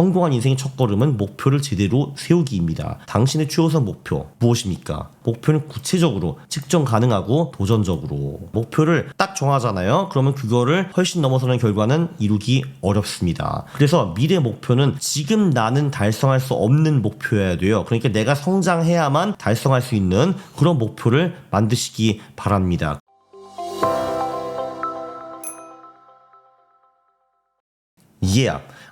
성공한 인생의 첫걸음은 목표를 제대로 세우기입니다. 당신의 최우선 목표 무엇입니까? 목표는 구체적으로 측정 가능하고 도전적으로 목표를 딱 정하잖아요. 그러면 그거를 훨씬 넘어서는 결과는 이루기 어렵습니다. 그래서 미래 목표는 지금 나는 달성할 수 없는 목표여야 돼요. 그러니까 내가 성장해야만 달성할 수 있는 그런 목표를 만드시기 바랍니다.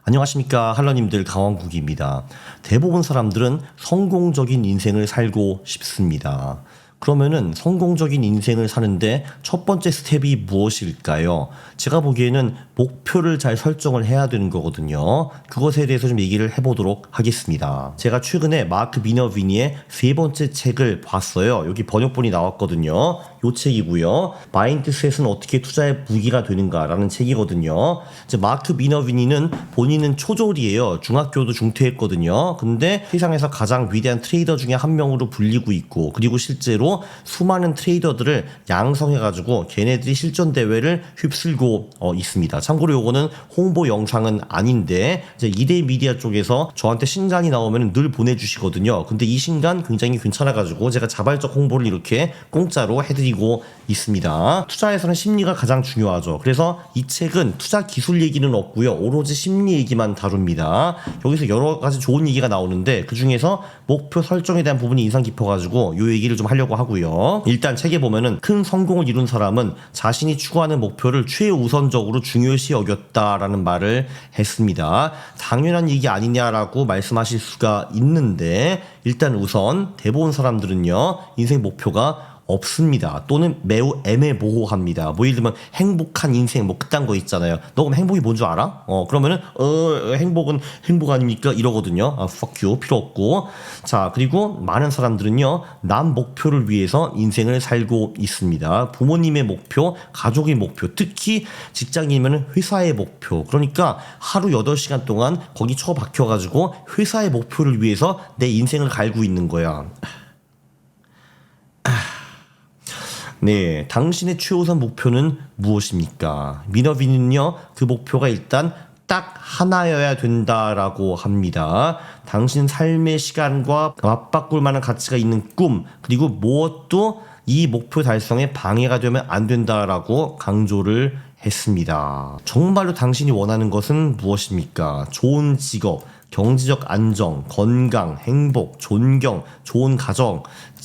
안녕하십니까, 할러님들. 강원국입니다. 대부분 사람들은 성공적인 인생을 살고 싶습니다. 그러면은 성공적인 인생을 사는데 첫 번째 스텝이 무엇일까요? 제가 보기에는 목표를 잘 설정을 해야 되는 거거든요. 그것에 대해서 좀 얘기를 해보도록 하겠습니다. 제가 최근에 마크 미너비니의 세 번째 책을 봤어요. 여기 번역본이 나왔거든요. 요 책이고요. 마인드셋은 어떻게 투자의 무기가 되는가라는 책이거든요. 이제 마크 미너비니는 본인은 초졸이에요. 중학교도 중퇴했거든요. 근데 세상에서 가장 위대한 트레이더 중에 한 명으로 불리고 있고, 그리고 실제로 수많은 트레이더들을 양성해가지고 걔네들이 실전 대회를 휩쓸고 있습니다. 참고로 요거는 홍보 영상은 아닌데 이제 이데이 미디어 쪽에서 저한테 신간이 나오면 늘 보내주시거든요. 근데 이 신간 굉장히 괜찮아가지고 제가 자발적 홍보를 이렇게 공짜로 해드리고 있습니다. 투자에서는 심리가 가장 중요하죠. 그래서 이 책은 투자 기술 얘기는 없고요. 오로지 심리 얘기만 다룹니다. 여기서 여러 가지 좋은 얘기가 나오는데 그 중에서 목표 설정에 대한 부분이 인상 깊어가지고 요 얘기를 좀 하려고 하고요. 일단 책에 보면은 큰 성공을 이룬 사람은 자신이 추구하는 목표를 최우선적으로 중요시 여겼다라는 말을 했습니다. 당연한 얘기 아니냐라고 말씀하실 수가 있는데, 일단 우선 대부분 사람들은요, 인생 목표가 없습니다. 또는 매우 애매모호합니다. 뭐 예를 들면 행복한 인생 뭐 그딴 거 있잖아요. 너 그럼 행복이 뭔 줄 알아? 그러면은 행복은 행복 아닙니까? 이러거든요. fuck you, 필요 없고. 자, 그리고 많은 사람들은요, 남 목표를 위해서 인생을 살고 있습니다. 부모님의 목표, 가족의 목표, 특히 직장인이면 회사의 목표. 그러니까 하루 8시간 동안 거기 처박혀가지고 회사의 목표를 위해서 내 인생을 갈고 있는 거야. 네, 당신의 최우선 목표는 무엇입니까? 미너비는요, 그 목표가 일단 딱 하나여야 된다라고 합니다. 당신 삶의 시간과 맞바꿀 만한 가치가 있는 꿈, 그리고 무엇도 이 목표 달성에 방해가 되면 안 된다라고 강조를 했습니다. 정말로 당신이 원하는 것은 무엇입니까? 좋은 직업, 경제적 안정, 건강, 행복, 존경, 좋은 가정,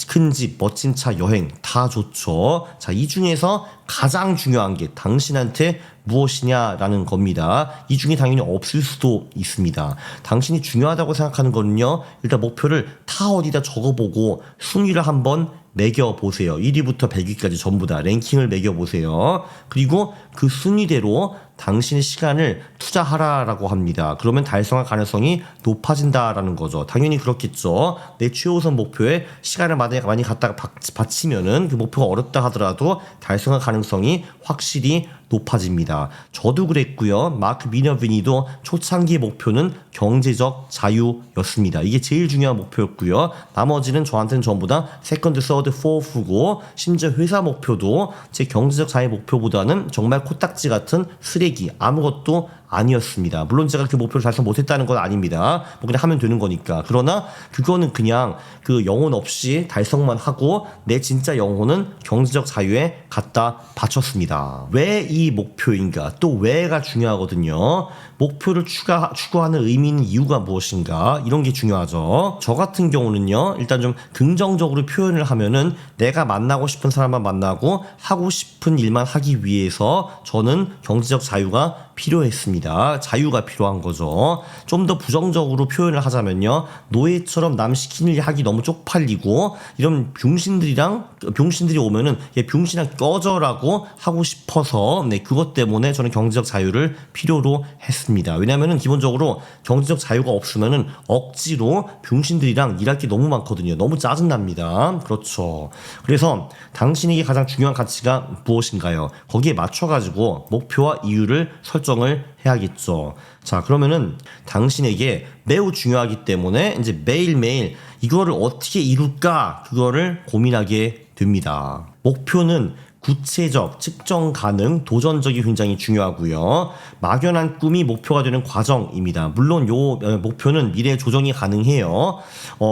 큰 집, 멋진 차, 여행 다 좋죠. 자, 이 중에서 가장 중요한 게 당신한테 무엇이냐라는 겁니다. 이 중에 당연히 없을 수도 있습니다. 당신이 중요하다고 생각하는 거는요, 일단 목표를 다 어디다 적어보고 순위를 한번 매겨보세요. 1위부터 100위까지 전부 다 랭킹을 매겨보세요. 그리고 그 순위대로 당신의 시간을 투자하라라고 합니다. 그러면 달성할 가능성이 높아진다라는 거죠. 당연히 그렇겠죠. 내 최우선 목표에 시간을 많이 갖다가 바치면은 그 목표가 어렵다 하더라도 달성할 가능성이 확실히 높아집니다. 저도 그랬고요. 마크 미너비니도 초창기 목표는 경제적 자유였습니다. 이게 제일 중요한 목표였고요. 나머지는 저한테는 전부 다 세컨드, 서드, 포프고, 심지어 회사 목표도 제 경제적 자유 목표보다는 정말 코딱지 같은 쓰레기, 아무것도 아니었습니다. 물론 제가 그 목표를 달성 못했다는 건 아닙니다. 뭐 그냥 하면 되는 거니까. 그러나 그거는 그냥 그 영혼 없이 달성만 하고 내 진짜 영혼은 경제적 자유에 갖다 바쳤습니다. 왜 이 목표인가? 또 왜가 중요하거든요. 목표를 추구하는 의미 있는 이유가 무엇인가? 이런 게 중요하죠. 저 같은 경우는요, 일단 좀 긍정적으로 표현을 하면은 내가 만나고 싶은 사람만 만나고 하고 싶은 일만 하기 위해서 저는 경제적 자유가 필요했습니다. 자유가 필요한 거죠. 좀 더 부정적으로 표현을 하자면요, 노예처럼 남 시키는 일 하기 너무 쪽팔리고 이런 병신들이 오면은 얘 병신아 꺼져라고 하고 싶어서, 네, 그것 때문에 저는 경제적 자유를 필요로 했습니다. 왜냐면은 기본적으로 경제적 자유가 없으면은 억지로 병신들이랑 일할 게 너무 많거든요. 너무 짜증납니다. 그렇죠. 그래서 당신에게 가장 중요한 가치가 무엇인가요? 거기에 맞춰가지고 목표와 이유를 설정을 해야겠죠. 자, 그러면은 당신에게 매우 중요하기 때문에 이제 매일매일 이거를 어떻게 이룰까, 그거를 고민하게 됩니다. 목표는 구체적, 측정 가능, 도전적이 굉장히 중요하고요. 막연한 꿈이 목표가 되는 과정입니다. 물론 요 목표는 미래에 조정이 가능해요.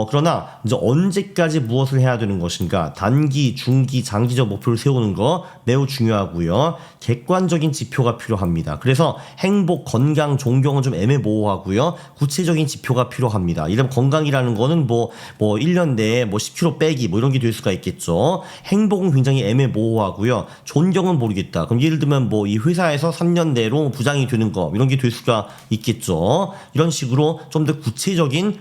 그러나 이제 언제까지 무엇을 해야 되는 것인가, 단기, 중기, 장기적 목표를 세우는 거 매우 중요하고요. 객관적인 지표가 필요합니다. 그래서 행복, 건강, 존경은 좀 애매모호하고요. 구체적인 지표가 필요합니다. 이런 건강이라는 거는 뭐 1년 내에 10kg 빼기 이런 게 될 수가 있겠죠. 행복은 굉장히 애매모호하고요. 존경은 모르겠다. 그럼 예를 들면 이 회사에서 3년 내로 부장이 되는 거 이런 게 될 수가 있겠죠. 이런 식으로 좀 더 구체적인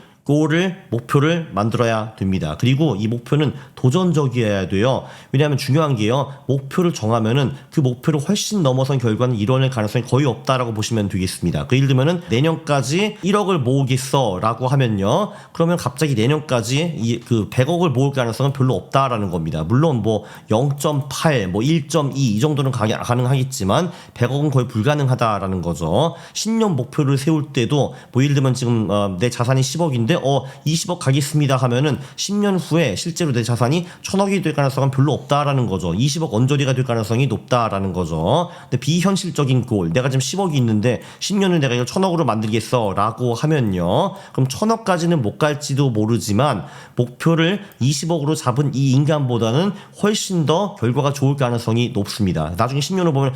목표를 만들어야 됩니다. 그리고 이 목표는 도전적이어야 돼요. 왜냐하면 중요한 게요. 목표를 정하면은 그 목표를 훨씬 넘어선 결과는 이뤄낼 가능성이 거의 없다라고 보시면 되겠습니다. 예를 들면은 내년까지 1억을 모으겠어 라고 하면요. 그러면 갑자기 내년까지 그 100억을 모을 가능성은 별로 없다라는 겁니다. 물론 0.8, 1.2 이 정도는 가능하겠지만 100억은 거의 불가능하다라는 거죠. 10년 목표를 세울 때도 예를 들면 지금 내 자산이 10억인데 20억 가겠습니다 하면은 10년 후에 실제로 내 자산이 1000억이 될 가능성은 별로 없다라는 거죠. 20억 언저리가 될 가능성이 높다라는 거죠. 근데 비현실적인 내가 지금 10억이 있는데 10년 후에 내가 이걸 1000억으로 만들겠어 라고 하면요. 그럼 1000억까지는 못 갈지도 모르지만 목표를 20억으로 잡은 이 인간보다는 훨씬 더 결과가 좋을 가능성이 높습니다. 나중에 10년 후 보면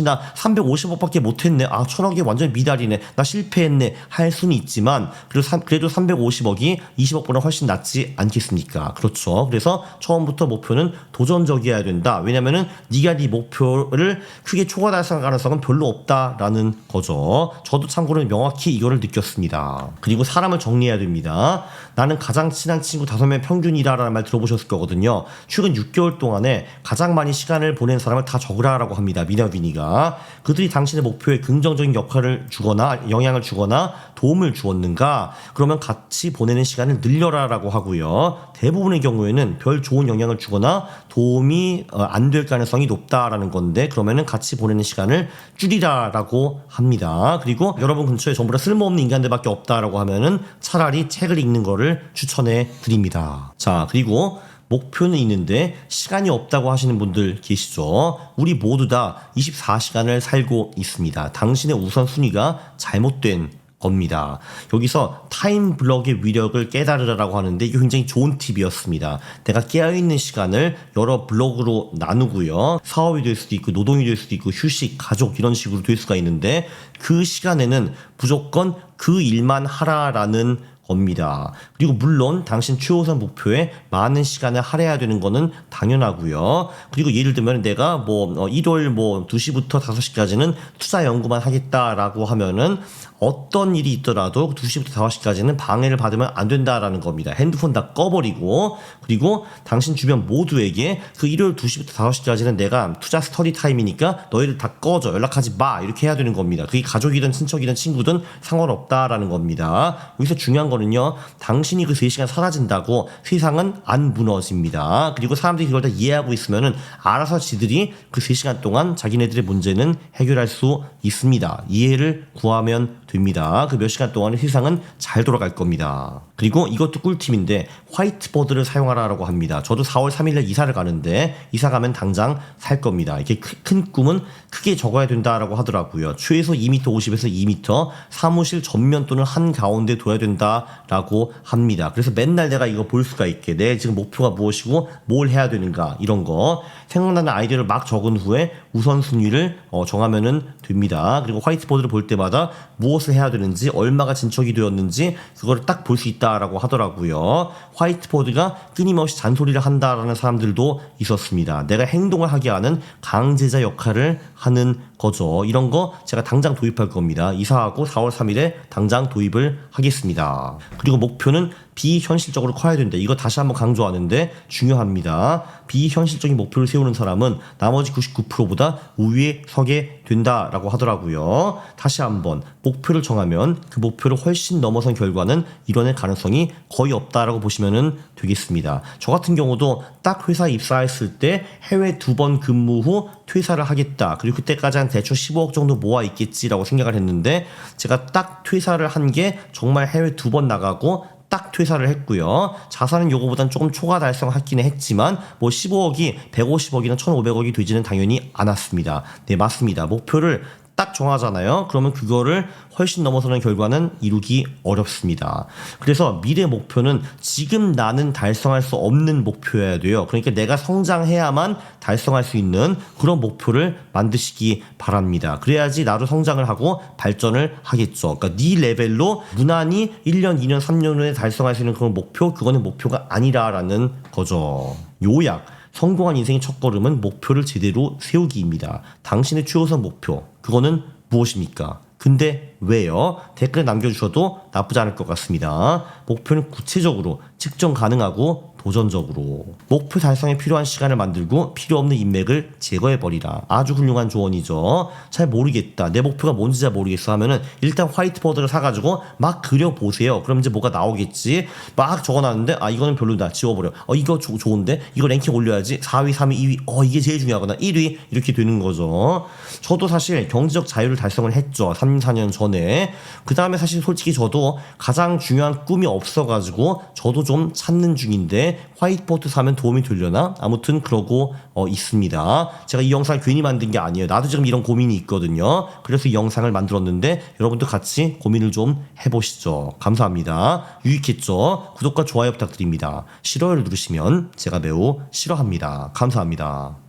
나 350억밖에 못했네. 1000억이 완전 미달이네. 나 실패했네. 할 수는 있지만 그래도 350억이 20억보다 훨씬 낫지 않겠습니까? 그렇죠. 그래서 처음부터 목표는 도전적이어야 된다. 왜냐면은 네가 네 목표를 크게 초과달성할 가능성은 별로 없다라는 거죠. 저도 참고로 명확히 이거를 느꼈습니다. 그리고 사람을 정리해야 됩니다. 나는 가장 친한 친구 5명 평균이라는 말 들어보셨을 거거든요. 최근 6개월 동안에 가장 많이 시간을 보낸 사람을 다 적으라라고 합니다. 미나비니가. 그들이 당신의 목표에 긍정적인 역할을 주거나 영향을 주거나 도움을 주었는가? 그러면 같이 보내는 시간을 늘려라라고 하고요. 대부분의 경우에는 별 좋은 영향을 주거나 도움이 안 될 가능성이 높다라는 건데 그러면은 같이 보내는 시간을 줄이라라고 합니다. 그리고 여러분 근처에 전부 다 쓸모없는 인간들밖에 없다라고 하면은 차라리 책을 읽는 거를 추천해 드립니다. 자, 그리고 목표는 있는데 시간이 없다고 하시는 분들 계시죠? 우리 모두 다 24시간을 살고 있습니다. 당신의 우선순위가 잘못된 겁니다. 여기서 타임 블럭의 위력을 깨달으라고 하는데 이게 굉장히 좋은 팁이었습니다. 내가 깨어있는 시간을 여러 블럭으로 나누고요. 사업이 될 수도 있고 노동이 될 수도 있고 휴식, 가족 이런 식으로 될 수가 있는데 그 시간에는 무조건 그 일만 하라라는 겁니다. 그리고 물론 당신 최우선 목표에 많은 시간을 할애해야 되는 거는 당연하고요. 그리고 예를 들면 내가 일요일 2시부터 5시까지는 투자 연구만 하겠다라고 하면은 어떤 일이 있더라도 2시부터 5시까지는 방해를 받으면 안 된다라는 겁니다. 핸드폰 다 꺼버리고 그리고 당신 주변 모두에게 그 일요일 2시부터 5시까지는 내가 투자 스터디 타임이니까 너희들 다 꺼져. 연락하지 마. 이렇게 해야 되는 겁니다. 그게 가족이든 친척이든 친구든 상관없다라는 겁니다. 여기서 중요한 거는요. 당신이 그 3시간 사라진다고 세상은 안 무너집니다. 그리고 사람들이 그걸 다 이해하고 있으면은 알아서 지들이 그 3시간 동안 자기네들의 문제는 해결할 수 있습니다. 이해를 구하면 됩니다. 그 몇 시간 동안에 세상은 잘 돌아갈 겁니다. 그리고 이것도 꿀팁인데 화이트보드를 사용하라고 합니다. 저도 4월 3일에 이사를 가는데 이사 가면 당장 살 겁니다. 이게 큰 꿈은 크게 적어야 된다라고 하더라고요. 최소 2m 50에서 2m 사무실 전면 또는 한가운데 둬야 된다라고 합니다. 그래서 맨날 내가 이거 볼 수가 있게 내 지금 목표가 무엇이고 뭘 해야 되는가 이런 거 생각나는 아이디어를 막 적은 후에 우선순위를 정하면은 됩니다. 그리고 화이트보드를 볼 때마다 무엇을 해야 되는지 얼마가 진척이 되었는지 그거를 딱 볼 수 있다라고 하더라고요. 화이트보드가 끊임없이 잔소리를 한다라는 사람들도 있었습니다. 내가 행동을 하게 하는 강제자 역할을 하는 거죠. 이런 거 제가 당장 도입할 겁니다. 이사하고 4월 3일에 당장 도입을 하겠습니다. 그리고 목표는 비현실적으로 커야 된다. 이거 다시 한번 강조하는데 중요합니다. 비현실적인 목표를 세우는 사람은 나머지 99%보다 우위에 서게 된다라고 하더라고요. 다시 한번 목표를 정하면 그 목표를 훨씬 넘어선 결과는 이뤄낼 가능성이 거의 없다라고 보시면 되겠습니다. 저 같은 경우도 딱 회사에 입사했을 때 해외 2번 근무 후 퇴사를 하겠다. 그리고 그때까지 한 대충 15억 정도 모아 있겠지라고 생각을 했는데 제가 딱 퇴사를 한 게 정말 해외 2번 나가고 딱 딱 퇴사를 했고요. 자산은 요거보단 조금 초과 달성하기는 했지만 뭐 15억이 150억이나 1,500억이 되지는 당연히 않았습니다. 네, 맞습니다. 목표를 딱 정하잖아요. 그러면 그거를 훨씬 넘어서는 결과는 이루기 어렵습니다. 그래서 미래 목표는 지금 나는 달성할 수 없는 목표여야 돼요. 그러니까 내가 성장해야만 달성할 수 있는 그런 목표를 만드시기 바랍니다. 그래야지 나도 성장을 하고 발전을 하겠죠. 그러니까 네 레벨로 무난히 1년, 2년, 3년 후에 달성할 수 있는 그런 목표, 그거는 목표가 아니라라는 거죠. 요약. 성공한 인생의 첫걸음은 목표를 제대로 세우기입니다. 당신의 최우선 목표, 그거는 무엇입니까? 근데 왜요? 댓글에 남겨주셔도 나쁘지 않을 것 같습니다. 목표는 구체적으로 측정 가능하고 도전적으로 목표 달성에 필요한 시간을 만들고 필요 없는 인맥을 제거해버리라. 아주 훌륭한 조언이죠. 잘 모르겠다, 내 목표가 뭔지 잘 모르겠어 하면은 일단 화이트보드를 사가지고 막 그려보세요. 그럼 이제 뭐가 나오겠지. 막 적어놨는데 아 이거는 별로다, 지워버려. 이거 좋은데 이거 랭킹 올려야지. 4위 3위 2위 이게 제일 중요하구나. 1위 이렇게 되는 거죠. 저도 사실 경제적 자유를 달성을 했죠. 3, 4년 전에. 그 다음에 사실 솔직히 저도 가장 중요한 꿈이 없어가지고 저도 좀 찾는 중인데 화이트보드 사면 도움이 되려나? 아무튼 그러고 있습니다. 제가 이 영상을 괜히 만든 게 아니에요. 나도 지금 이런 고민이 있거든요. 그래서 이 영상을 만들었는데 여러분도 같이 고민을 좀 해보시죠. 감사합니다. 유익했죠? 구독과 좋아요 부탁드립니다. 싫어요를 누르시면 제가 매우 싫어합니다. 감사합니다.